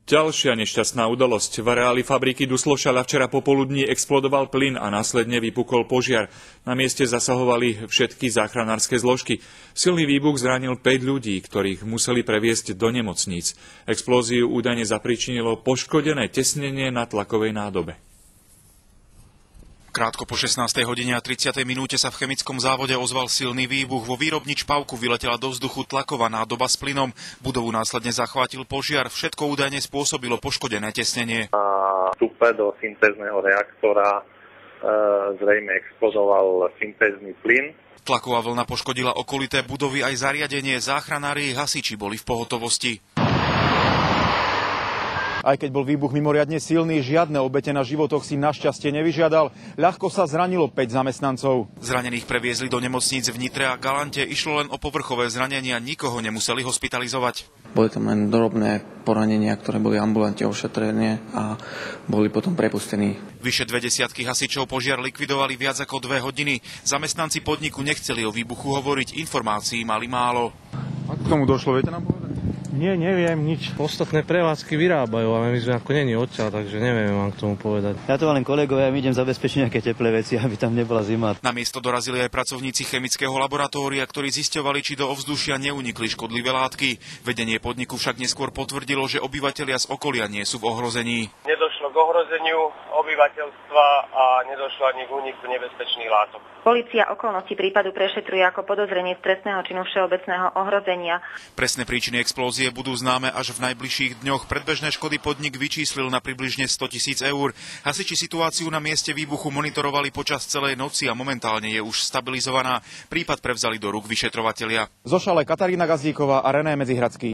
Ďalšia nešťastná udalosť. V areáli fabriky Duslošala včera popoludní explodoval plyn a následne vypukol požiar. Na mieste zasahovali všetky záchranárske zložky. Silný výbuch zranil 5 ľudí, ktorých museli previesť do nemocníc. Explóziu údajne zapríčinilo poškodené tesnenie na tlakovej nádobe. Krátko po 16:30 sa v chemickom závode ozval silný výbuch. Vo výrobni Čpavku vyletela do vzduchu tlaková nádoba s plynom. Budovu následne zachvátil požiar. Všetko údajne spôsobilo poškodené tesnenie. Na vstupe do syntézneho reaktora zrejme explodoval syntézny plyn. Tlaková vlna poškodila okolité budovy aj zariadenie. Záchranári a hasiči boli v pohotovosti. Aj keď bol výbuch mimoriadne silný, žiadne obete na životoch si našťastie nevyžiadal. Ľahko sa zranilo 5 zamestnancov. Zranených previezli do nemocníc v Nitre a Galante. Išlo len o povrchové zranenia, nikoho nemuseli hospitalizovať. Boli tam len drobné poranenia, ktoré boli ambulantne ošetrené a boli potom prepustení. Vyše 20 hasičov požiar likvidovali viac ako 2 hodiny. Zamestnanci podniku nechceli o výbuchu hovoriť, informácií mali málo. Ako k tomu došlo, viete nám povedať? Nie, neviem nič. Ostatné prevádzky vyrábajú, ale my sme ako není odtiaľ, takže neviem vám k tomu povedať. Ja to len kolegovia, my idem zabezpečiť nejaké teplé veci, aby tam nebola zima. Na miesto dorazili aj pracovníci chemického laboratória, ktorí zisťovali, či do ovzdušia neunikli škodlivé látky. Vedenie podniku však neskôr potvrdilo, že obyvatelia z okolia nie sú v ohrození. Nedošlo k ohrozeniu obyvateľstva a nedošlo ani k úniku nebezpečných látok. Polícia okolnosti prípadu prešetruje ako podozrenie z trestného činu všeobecného ohrozenia. Presné príčiny explózie budú známe až v najbližších dňoch. Predbežné škody podnik vyčíslil na približne 100 000 eur. Hasiči situáciu na mieste výbuchu monitorovali počas celej noci a momentálne je už stabilizovaná. Prípad prevzali do rúk vyšetrovatelia. Zo Šale Katarína Gazdíková a René Medzihradský.